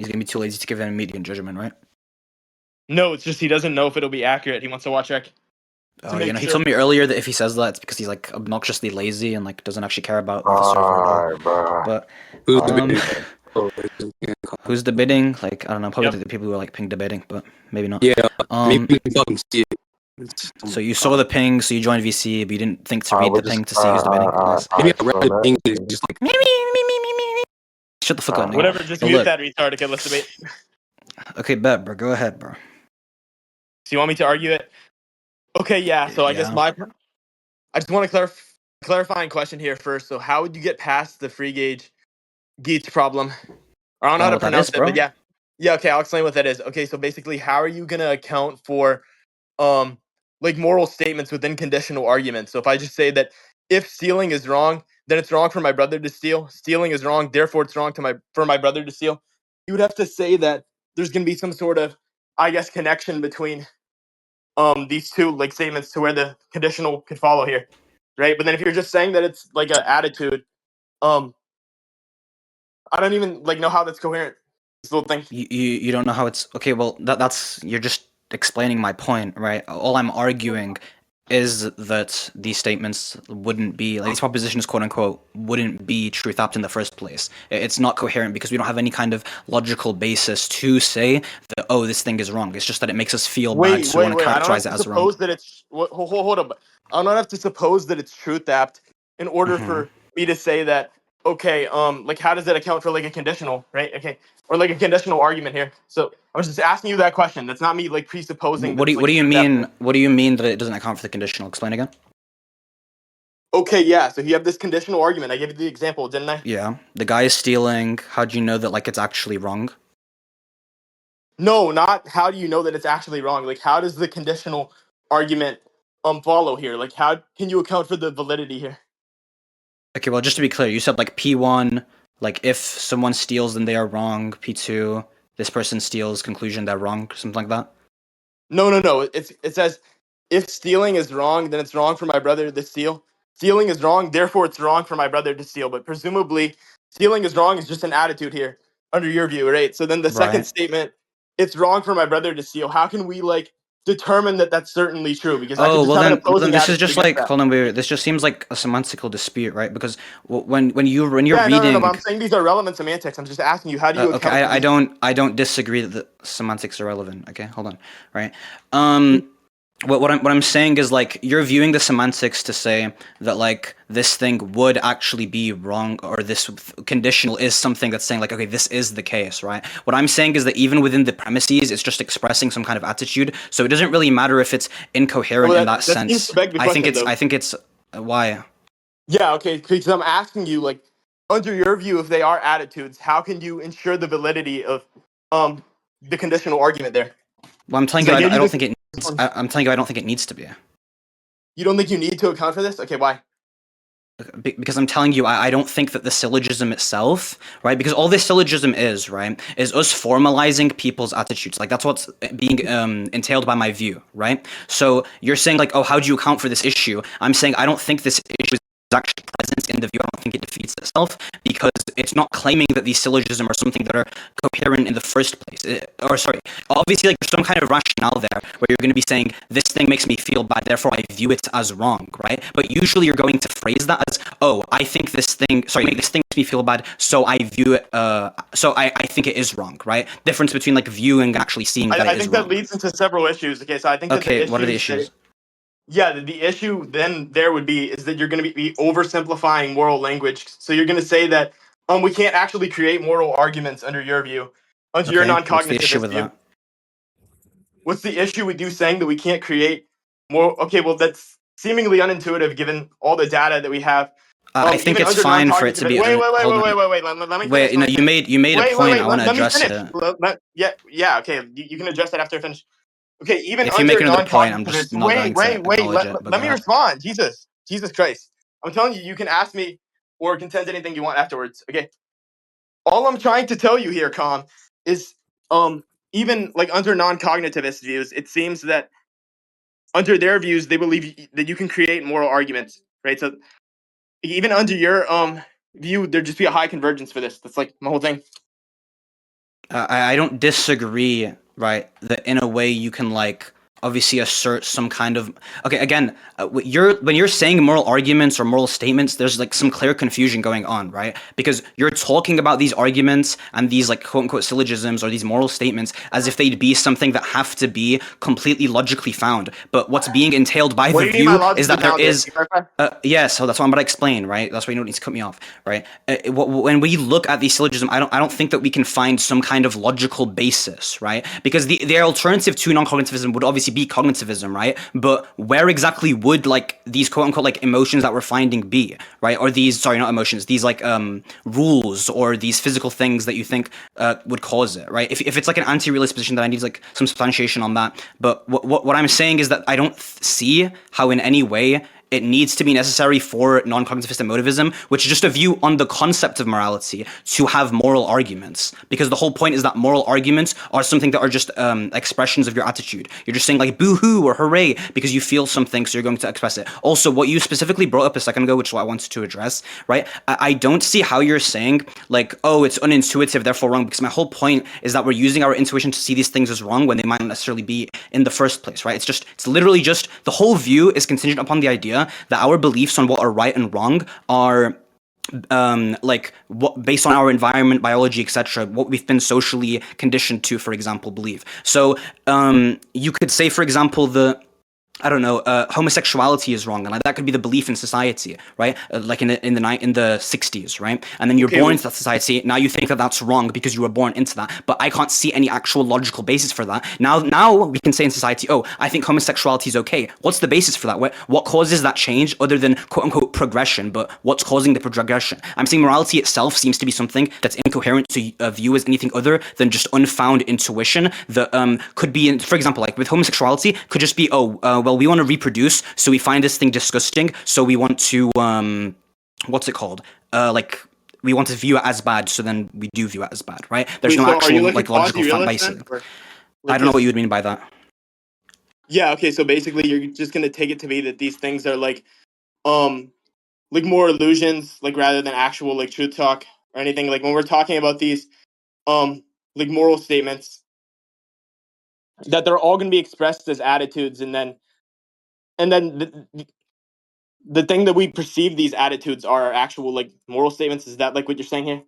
He's gonna be too lazy to give an immediate judgment, right? No, it's just he doesn't know if it'll be accurate. He wants to watch back. Oh, he told me earlier that if he says that, it's because he's like obnoxiously lazy and like doesn't actually care about the server at all. But who's debating? Like, I don't know, probably the people who are like ping debating, but maybe not. Yeah, maybe you can see it. So you saw the ping, so you joined VC, but you didn't think to read the ping to see who's debating. Maybe I read the ping, it's just like... Shut the fuck up, nigga. Whatever, just mute that retard. Okay, let's debate. Okay, bet, bro. Go ahead, bro. So you want me to argue it? Okay, yeah. So I guess I just want to clarifying question here first. So how would you get past the free gauge Geats problem? I don't know how to pronounce it, but yeah. Yeah, okay, I'll explain what that is. Okay, so basically, how are you going to account for like moral statements within conditional arguments? So if I just say that if stealing is wrong, then it's wrong for my brother to steal. Stealing is wrong, therefore it's wrong for my brother to steal. You would have to say that there's going to be some sort of, I guess, connection between these two like statements to where the conditional could follow here, right? But then if you're just saying that it's like an attitude, I don't even like know how that's coherent. This little thing. You don't know how it's okay. Well, that's you're just explaining my point, right? All I'm arguing is that these statements wouldn't be, like, these propositions, quote unquote, wouldn't be truth apt in the first place. It's not coherent because we don't have any kind of logical basis to say that, oh, this thing is wrong. It's just that it makes us feel bad, so we want to characterize it as wrong. That it's, hold up. I don't have to suppose that it's truth apt in order for me to say that, okay, like, how does that account for like a conditional, right? Okay, or like a conditional argument here. So I was just asking you that question. That's not me like presupposing. What do you mean? What do you mean that it doesn't account for the conditional? Explain again. Okay, yeah. So you have this conditional argument. I gave you the example, didn't I? Yeah. The guy is stealing. How do you know that like it's actually wrong? No, not how do you know that it's actually wrong. Like, how does the conditional argument follow here? Like, how can you account for the validity here? Okay, well, just to be clear, you said like P1, like if someone steals, then they are wrong. P2, this person steals, conclusion they're wrong, something like that. No. It says if stealing is wrong, then it's wrong for my brother to steal. Stealing is wrong, therefore it's wrong for my brother to steal. But presumably, stealing is wrong is just an attitude here, under your view, right? So then the second statement, it's wrong for my brother to steal. How can we like determine that that's certainly true? Because then this is just like, hold on, wait, this just seems like a semantical dispute, right? Because when you're reading, no, I'm saying these are relevant semantics. I'm just asking you, how do you account okay, I don't disagree that the semantics are relevant. Okay, hold on, right? What I'm saying is, like, you're viewing the semantics to say that like this thing would actually be wrong, or this conditional is something that's saying like, okay, this is the case, right? What I'm saying is that even within the premises, it's just expressing some kind of attitude, so it doesn't really matter if it's incoherent in that sense. I think it's why? Yeah, okay, because I'm asking you, like, under your view, if they are attitudes, how can you ensure the validity of the conditional argument there? Well, I'm telling you, I don't think it. I'm telling you, I don't think it needs to be. You don't think you need to account for this? Okay, why? Because I'm telling you, I don't think that the syllogism itself, right? Because all this syllogism is, right, is us formalizing people's attitudes. Like, that's what's being entailed by my view, right? So you're saying, like, oh, how do you account for this issue? I'm saying I don't think this issue is actually present in the view. I don't think it defeats itself because it's not claiming that these syllogisms are something that are coherent in the first place. Obviously, like, there's some kind of rationale there where you're going to be saying this thing makes me feel bad, therefore I view it as wrong, right? But usually you're going to phrase that as, oh, I think this thing makes me feel bad, so I view it, so I think it is wrong, right? Difference between like viewing and actually seeing that it is wrong. I think that leads into several issues. Okay, so I think that what are the issues? The issue then there would be is that you're going to be oversimplifying moral language. So you're going to say that we can't actually create moral arguments under your view, under your non-cognitivist view. What's the issue with you saying that we can't create more? Okay, well, that's seemingly unintuitive given all the data that we have. I think it's fine for it to be. Wait. Let me wait. No, you made a point. I want to address it. Yeah. Okay, you can address that after I finish. Okay, even if you make another point, I'm just not going to acknowledge it. Let me respond. Jesus Christ! I'm telling you, you can ask me or contend anything you want afterwards. Okay. All I'm trying to tell you here, Com, is even like under non-cognitivist views, it seems that under their views, they believe that you can create moral arguments, right? So even under your view, there'd just be a high convergence for this. That's like my whole thing. I don't disagree, right? That in a way you can like obviously assert some kind of okay. Again, when you're saying moral arguments or moral statements, there's like some clear confusion going on, right? Because you're talking about these arguments and these like quote unquote syllogisms or these moral statements as if they'd be something that have to be completely logically found. But what's being entailed by What the do you mean by view is that there logically is. Yeah, so that's what I'm about to explain, right? That's why you don't need to cut me off, right? When we look at the syllogism, I don't think that we can find some kind of logical basis, right? Because the alternative to non-cognitivism would obviously be cognitivism, right? But where exactly would like these quote unquote like emotions that we're finding be, right? Or these, sorry, not emotions, these like rules or these physical things that you think would cause it, right? If it's like an anti-realist position, then I need like some substantiation on that. But what I'm saying is that I don't see how in any way it needs to be necessary for non-cognitivist emotivism, which is just a view on the concept of morality, to have moral arguments. Because the whole point is that moral arguments are something that are just expressions of your attitude. You're just saying like boo-hoo or hooray because you feel something, so you're going to express it. Also, what you specifically brought up a second ago, which is what I wanted to address, right? I don't see how you're saying like, oh, it's unintuitive, therefore wrong, because my whole point is that we're using our intuition to see these things as wrong when they might not necessarily be in the first place, right? It's literally just, the whole view is contingent upon the idea that our beliefs on what are right and wrong are like what based on our environment, biology, etc., what we've been socially conditioned to, for example, believe. So you could say, for example, I don't know, homosexuality is wrong, and like, that could be the belief in society, right? Like in the 60s, right? And then you're born into that society. Now you think that that's wrong because you were born into that, but I can't see any actual logical basis for that. Now we can say in society, oh, I think homosexuality is okay. What's the basis for that? What causes that change other than quote unquote progression? But what's causing the progression? I'm saying morality itself seems to be something that's incoherent to view as anything other than just unfound intuition that could be, for example, like with homosexuality, could just be, well, we want to reproduce, so we find this thing disgusting, so we want to what's it called? Like we want to view it as bad, so then we do view it as bad, right? There's no actual like logical basis. I don't know what you would mean by that. Yeah, okay, so basically you're just gonna take it to be that these things are like more illusions, like rather than actual like truth talk or anything. Like when we're talking about these like moral statements, that they're all gonna be expressed as attitudes, and then the thing that we perceive these attitudes are actual like moral statements. Is that like what you're saying here?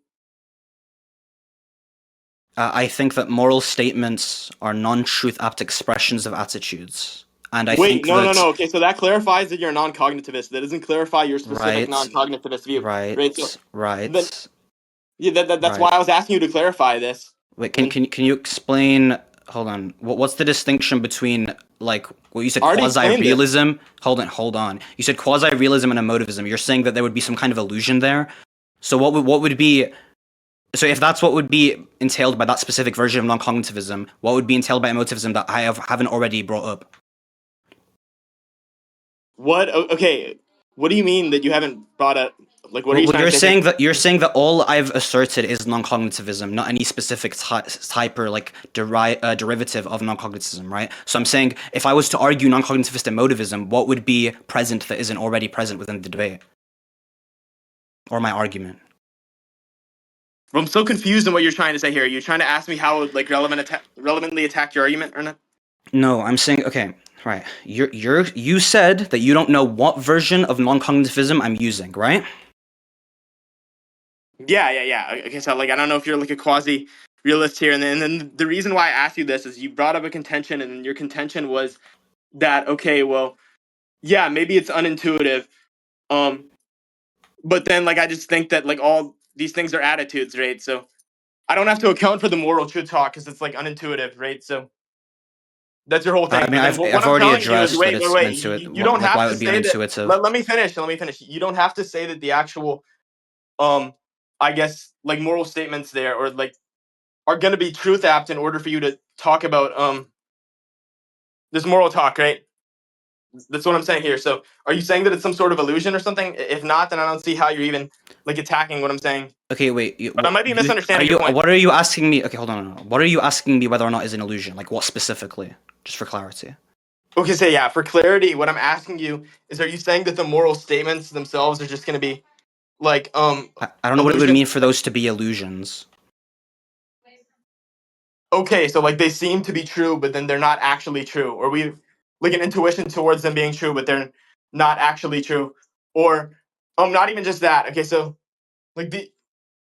I think that moral statements are non-truth apt expressions of attitudes. And I Wait, think no, that, no. Okay, so that clarifies that you're a non-cognitivist. That doesn't clarify your specific non-cognitivist view, right? So then, yeah, that's why I was asking you to clarify this. Wait, can you explain? Hold on. What's the distinction between like what you said quasi-realism? Hold on. You said quasi-realism and emotivism. You're saying that there would be some kind of illusion there. So what would be? So if that's what would be entailed by that specific version of non-cognitivism, what would be entailed by emotivism that I haven't already brought up? What? Okay. What do you mean that you haven't brought up? Like, what are you trying to say? You're saying that all I've asserted is non-cognitivism, not any specific type or like derivative of non-cognitivism, right? So I'm saying if I was to argue non-cognitivist emotivism, what would be present that isn't already present within the debate or my argument? I'm so confused in what you're trying to say here. Are you trying to ask me how it would like relevantly attack your argument or not? No, I'm saying okay, right. You said that you don't know what version of non-cognitivism I'm using, right? Yeah. Okay, so like I don't know if you're like a quasi realist here, and then the reason why I asked you this is you brought up a contention, and your contention was that okay, well, yeah, maybe it's unintuitive, but then like I just think that like all these things are attitudes, right? So I don't have to account for the moral truth talk because it's like unintuitive, right? So that's your whole thing. I mean, But then I've I'm already telling you is addressed that it's wait. unintuitive. You don't Like, have why it to would be say that. unintuitive? Let me finish. Let me finish. You don't have to say that the actual, I guess like moral statements there or like are going to be truth apt in order for you to talk about this moral talk, right? That's what I'm saying here. So, are you saying that it's some sort of illusion or something? If not, then I don't see how you're even like attacking what I'm saying. Okay, wait. But I might be misunderstanding your point. What are you asking me? Okay, hold on. What are you asking me whether or not is an illusion? Like what specifically? Just for clarity. Okay, so yeah, for clarity, what I'm asking you is, are you saying that the moral statements themselves are just going to be like I don't know what it would mean for those to be illusions. okay, so like they seem to be true, but then they're not actually true, or we like an intuition towards them being true, but they're not actually true, or not even just that. Okay, so like the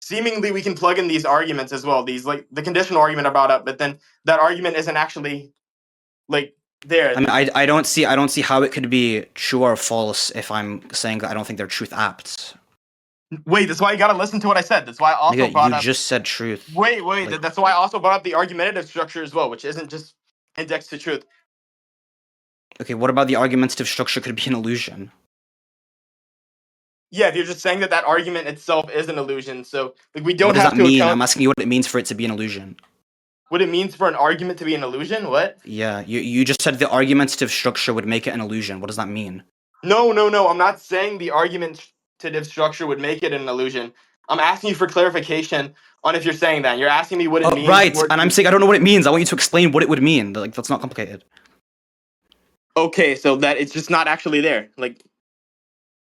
seemingly we can plug in these arguments as well. These like the conditional argument I brought up, but then that argument isn't actually like there. I mean, I don't see how it could be true or false if I'm saying that I don't think they're truth apt. Wait, that's why you gotta listen to what I said. That's why I also brought up. You just said truth. Wait, Like, that's why I also brought up the argumentative structure as well, which isn't just indexed to truth. okay, what about the argumentative structure could be an illusion? Yeah, if you're just saying that that argument itself is an illusion, so like we don't What does have that to mean? account I'm asking you what it means for it to be an illusion. what it means for an argument to be an illusion. What? Yeah, you just said the argumentative structure would make it an illusion. What does that mean? No. I'm not saying the argumentative structure would make it an illusion. I'm asking you for clarification on if you're saying that. You're asking me what it means. Right, and I'm saying I don't know what it means. I want you to explain what it would mean. Like, that's not complicated. Okay, so that it's just not actually there. Like,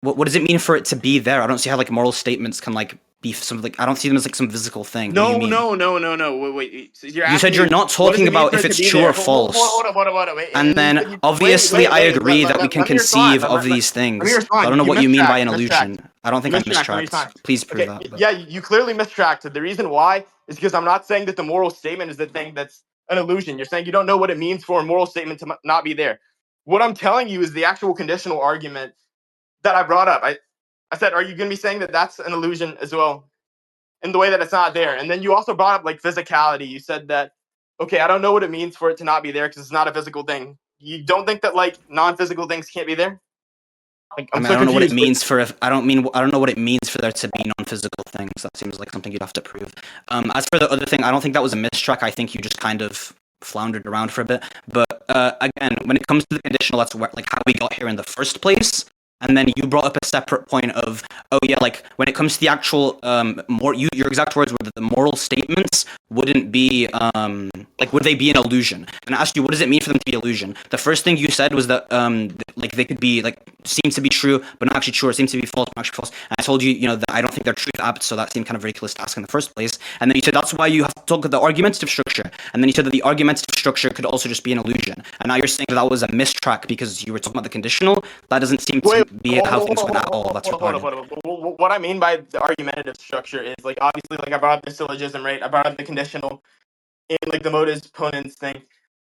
what does it mean for it to be there? I don't see how like moral statements can like be some like I don't see them as like some physical thing. no. Wait. So You said you're not talking about if it's true or false. Hold on. Wait. And then obviously I agree that we can conceive of these things. I don't know what you mean by an illusion. I don't think I mistracked. Please prove that. Yeah, you clearly mistracked. The reason why is because I'm not saying that the moral statement is the thing that's an illusion. You're saying you don't know what it means for a moral statement to not be there. What I'm telling you is the actual conditional argument that I brought up. I said, are you going to be saying that that's an illusion as well in the way that it's not there? And then you also brought up like physicality. You said that, okay, I don't know what it means for it to not be there because it's not a physical thing. You don't think that like non-physical things can't be there? Like, I don't know what it means for I don't know what it means for there to be non-physical things. That seems like something you'd have to prove. As for the other thing, I don't think that was a mistrack. I think you just kind of floundered around for a bit. But again, when it comes to the conditional, that's where, like how we got here in the first place. And then you brought up a separate point of, oh yeah, like when it comes to the actual your exact words were that the moral statements wouldn't be like would they be an illusion? And I asked you, what does it mean for them to be illusion? The first thing you said was that like they could be like seem to be true but not actually true, or seem to be false but not actually false. And I told you, that I don't think they're truth apt, so that seemed kind of ridiculous to ask in the first place. And then you said that's why you have to talk about the argumentative structure. And then you said that the argumentative structure could also just be an illusion. And now you're saying that was a mistrack because you were talking about the conditional. That doesn't seem to be how things went at all. That's retarded. What I mean by the argumentative structure is like obviously like I brought up the syllogism, right? I brought up the conditional in like the modus ponens thing.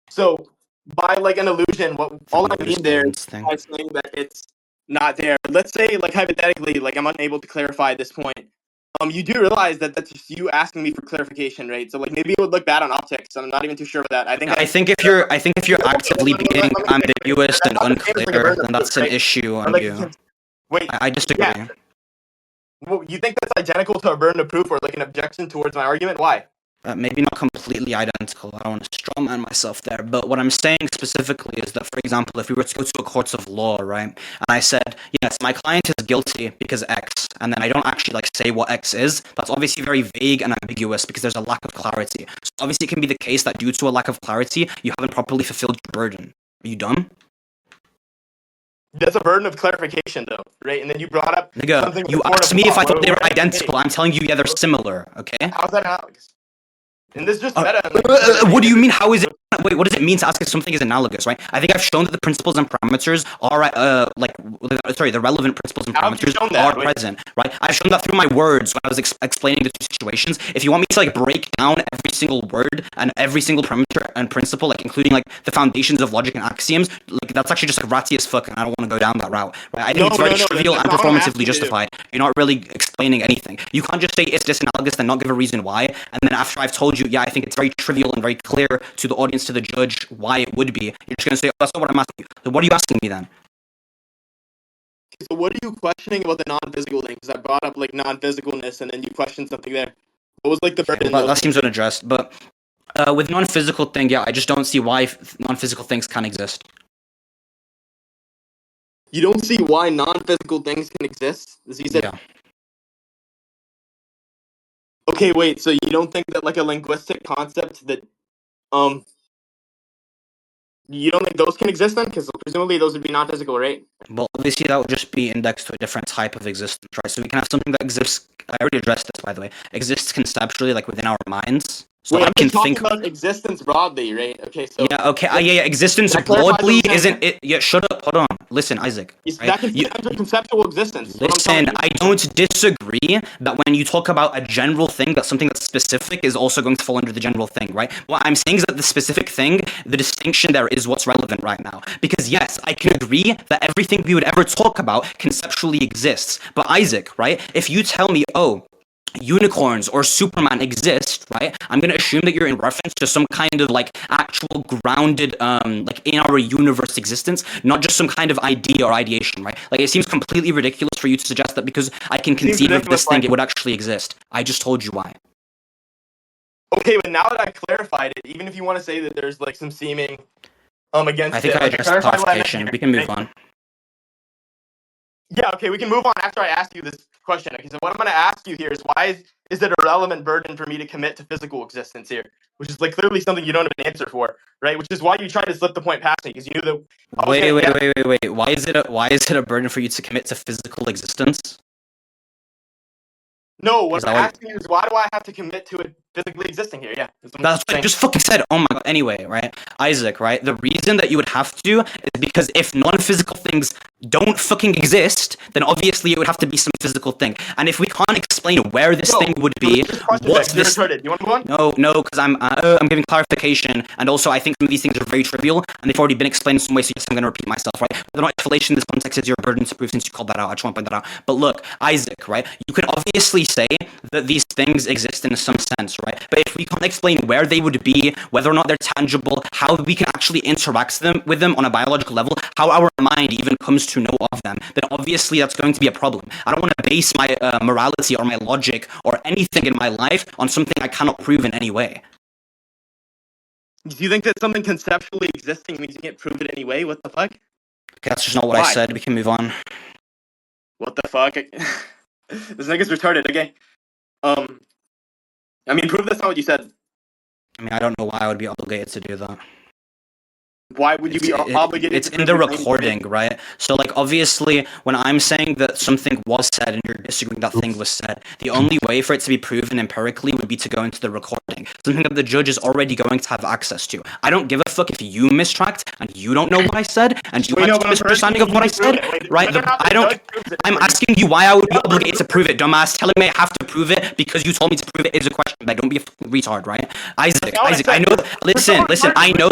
So by like an illusion, all I mean there is by saying that it's not there. Let's say like hypothetically, like I'm unable to clarify this point. You do realize that that's just you asking me for clarification, right? So like maybe it would look bad on optics. I'm not even too sure of that. I think if you're actively being ambiguous and unclear, then that's an issue on you. Wait, I disagree. Yeah. Well, you think that's identical to a burden of proof or like an objection towards my argument? Why? Maybe not completely identical. I don't want to strawman myself there. But what I'm saying specifically is that, for example, if we were to go to a court of law, right, and I said, yes, my client is guilty because X, and then I don't actually like say what X is, that's obviously very vague and ambiguous because there's a lack of clarity. So obviously it can be the case that due to a lack of clarity, you haven't properly fulfilled your burden. Are you dumb? That's a burden of clarification, though, right? And then you brought up something. You asked me if I thought they were identical. I'm telling you, yeah, they're similar. Okay. How's that analogous? And this just meta. What do you mean? How is it? Wait, what does it mean to ask if something is analogous, right? I think I've shown that the principles and parameters are, the relevant principles and parameters are present, right? I've shown that through my words when I was explaining the two situations. If you want me to like break down every single word and every single parameter and principle, like including like the foundations of logic and axioms, like that's actually just like ratty as fuck, and I don't want to go down that route, right? I think it's very trivial and performatively justified. You're not really explaining anything. You can't just say it's disanalogous and not give a reason why, and then after I've told you, yeah, I think it's very trivial and very clear to the audience, to the judge, why it would be, you're just going to say, oh, that's not what I'm asking you. So what are you asking me then? So what are you questioning about the non-physical thing? Because I brought up like non-physicalness and then you questioned something there. What was like the burden? Well, that seems unaddressed, but with non-physical thing, yeah, I just don't see why non-physical things can exist. You don't see why non-physical things can exist? As you said. Yeah. Okay, wait, so you don't think that like a linguistic concept that you don't think those can exist then? Because presumably those would be non-physical, right? Well, obviously that would just be indexed to a different type of existence, right? So we can have something that exists, I already addressed this, by the way, exists conceptually, like within our minds. So I can think about existence broadly, right? Okay, so existence broadly isn't it? Yeah, shut up. Hold on. Listen, Isaac. Right? That can be under conceptual existence. Listen, I don't disagree that when you talk about a general thing, that something that's specific is also going to fall under the general thing, right? What I'm saying is that the specific thing, the distinction there is what's relevant right now. Because yes, I can agree that everything we would ever talk about conceptually exists. But Isaac, right? If you tell me, oh, unicorns or Superman exist, right? I'm gonna assume that you're in reference to some kind of like actual grounded, like in our universe existence, not just some kind of idea or ideation, right? Like it seems completely ridiculous for you to suggest that because I can conceive of this thing, it would actually exist. I just told you why. Okay, but now that I've clarified it, even if you want to say that there's like some seeming against I think it, I addressed the clarification. We can move on. Yeah, okay, we can move on after I ask you this question. Okay, so what I'm going to ask you here is why is it a relevant burden for me to commit to physical existence here? Which is like clearly something you don't have an answer for, right? Which is why you tried to slip the point past me because you knew that. Wait. Why is it a burden for you to commit to physical existence? No, what I'm asking you is why do I have to commit to it physically existing here? Yeah. That's what I just fucking said. Oh my god. Anyway, right? Isaac, right? The reason that you would have to is because if non-physical things don't fucking exist, then obviously it would have to be some physical thing. And if we can't explain where this thing would be, what's this? You want to move on? No, because I'm giving clarification, and also I think some of these things are very trivial, and they've already been explained in some way, so yes, I'm going to repeat myself, right? Whether or not explanation in this context is your burden to prove, since you called that out, I just want to point that out. But look, Isaac, right? You can obviously say that these things exist in some sense, right? But if we can't explain where they would be, whether or not they're tangible, how we can actually interact with them on a biological level, how our mind even comes to know of them, then obviously that's going to be a problem. I don't want to base my morality or my logic or anything in my life on something I cannot prove in any way. Do you think that something conceptually existing means you can't prove it anyway? What the fuck? Okay, that's just not what I said. We can move on. What the fuck? This nigga's retarded. Okay. I mean, prove that's not what you said. I mean, I don't know why I would be obligated to do that. Why would you be obligated? It's in the recording, right? So, like, obviously, when I'm saying that something was said and you're disagreeing that thing was said, the only way for it to be proven empirically would be to go into the recording, something that the judge is already going to have access to. I don't give a fuck if you mistracked and you don't know what I said and you have a misunderstanding of what I said, right? I'm asking you why I would be obligated to prove it, dumbass. Telling me I have to prove it because you told me to prove it is a question. Like, don't be a fucking retard, right? Isaac, I know. Listen. I know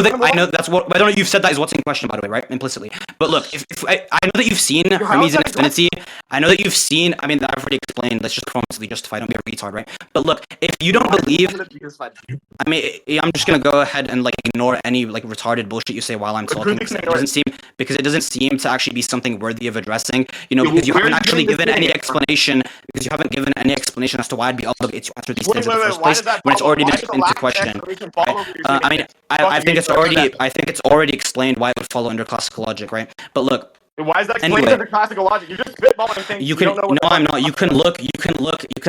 that's what. Whether or not you've said that is what's in question, by the way, right? Implicitly. But look, if I know that you've seen Hermes and Infinity. I know that you've seen. I mean, I've already explained. Let's just chronologically justify. Don't be a retard, right? But look, if you don't believe, I mean, I'm just gonna go ahead and like ignore any like retarded bullshit you say while I'm talking because it doesn't seem to actually be something worthy of addressing. You know, because you haven't actually given any explanation. Because you haven't given any explanation as to why I'd be obligated to answer these things in the first place when it's already been into question. Right? I mean, I think it's already explained why it would follow under classical logic, right? But look. Why is that explained under classical logic? You're just spitballing things. I'm not. You can look at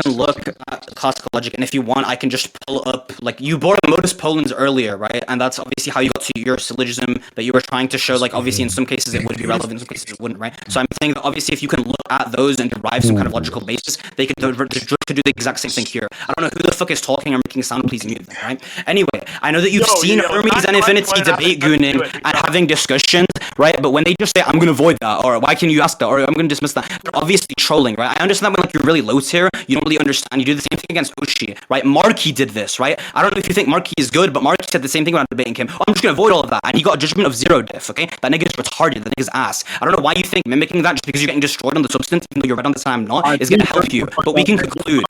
classical logic, and if you want, I can just pull up. Like you brought up modus ponens earlier, right? And that's obviously how you got to your syllogism that you were trying to show. Like obviously, in some cases it would be relevant, in some cases it wouldn't, right? So I'm saying that obviously, if you can look at those and derive some kind of logical basis, they can do the exact same thing here. I don't know who the fuck is talking or making a sound. Please mute them, right? Anyway, I know that you've seen Hermes and Infinity debate gooning and having discussions, right? But when they just say, "I'm gonna avoid that," or "Why can you ask that?" or "I'm going to dismiss that," they're obviously trolling, right? I understand that when like you're really low tier, you don't really understand. You do the same thing against Oshi, right? Marky did this, right? I don't know if you think Marky is good, but Marky said the same thing when I'm debating him. Oh, I'm just going to avoid all of that, and he got a judgment of 0 diff, okay? That nigga's retarded. That nigga's ass. I don't know why you think mimicking that just because you're getting destroyed on the substance, even though you're right on the time not, is going to help you. But we can conclude.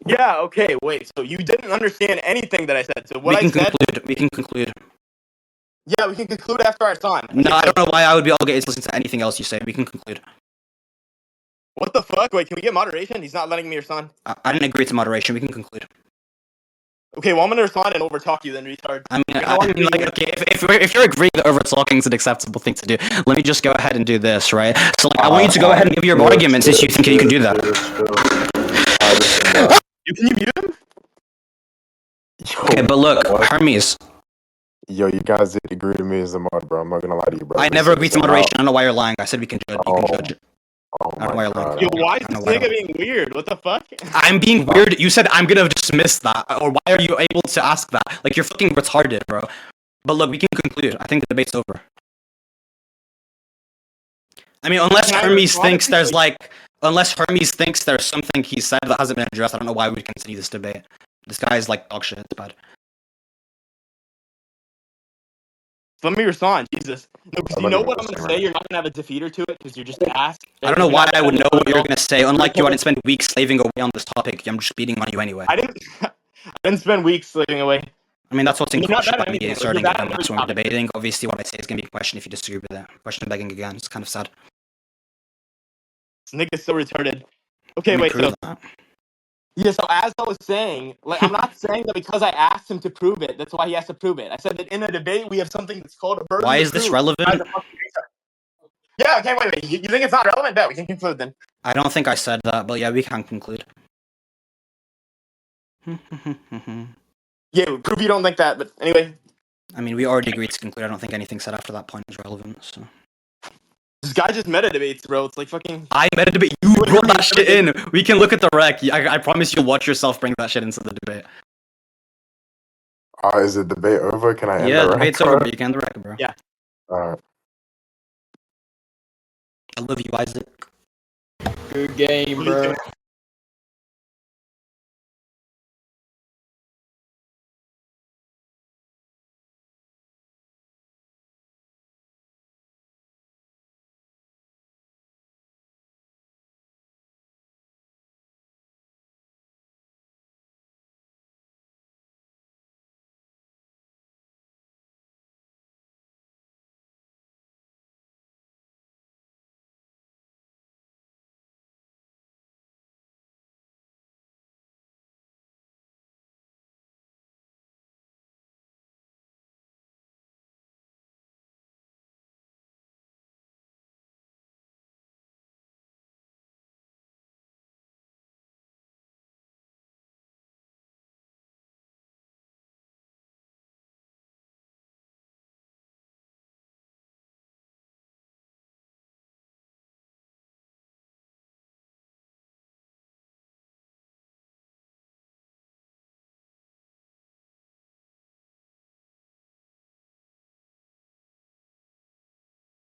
Yeah. Okay. Wait. So you didn't understand anything that I said. So what We can conclude. Yeah, we can conclude after our time. No, I don't know why I would be obligated to listen to anything else you say. We can conclude. What the fuck? Wait, can we get moderation? He's not letting me respond. I didn't agree to moderation. We can conclude. Okay, well, I'm gonna respond and overtalk you then, retard. I mean, like, okay, if you're agreeing that overtalking is an acceptable thing to do, let me just go ahead and do this, right? So, like, I want you to go ahead and give your argument since you think you can do that. Can you mute him? Okay, but look, Hermes. Yo, you guys did agree to me as a mod, bro. I'm not gonna lie to you, bro. I never agreed to moderation. I don't know why you're lying. I said we can judge. You can judge. Oh I don't know why my you're lying. god. Yo, why is I don't this know why nigga being weird? What the fuck? I'm being weird. You said I'm gonna dismiss that, or why are you able to ask that? Like you're fucking retarded, bro. But look, we can conclude. I think the debate's over. I mean, unless Can I Hermes respond thinks to there's this? unless Hermes thinks there's something he said that hasn't been addressed, I don't know why we would continue this debate. This guy is like dog shit. It's bad. Let me respond. Jesus. No, because I'm you not know even what I'm gonna listening say. You're not gonna have a defeater to it because you're just asked. I don't know why I would know what you're gonna say. Unlike you, I didn't spend weeks slaving away on this topic. I'm just beating on you anyway. I didn't. I didn't spend weeks slaving away. I mean, that's what's in You're not question bad about at me anything. Like, asserting you're it bad and at that's every when we're topic. debating. Obviously, what I say is gonna be a question if you disagree with it. Question begging again. It's kind of sad. This nigga's so retarded. Let Okay, me wait. prove So that. yeah. So as I was saying, like I'm not saying that because I asked him to prove it, that's why he has to prove it. I said that in a debate we have something that's called a burden Why to is this prove. relevant? Yeah. Okay. Wait. You think it's not relevant? Bet we can conclude then. I don't think I said that, but yeah, we can conclude. Yeah. Prove you don't think that. But anyway, I mean, we already agreed to conclude. I don't think anything said after that point is relevant. So this guy just meta debates, bro. It's like fucking. I made a debate. You brought that shit in. We can look at the rec. I promise you'll watch yourself bring that shit into the debate. Is the debate over? Can I end Yeah, the the rec, debate's bro? over, but you can end the rec, bro. Yeah. Alright. I love you, Isaac. Good game, What are you bro. doing?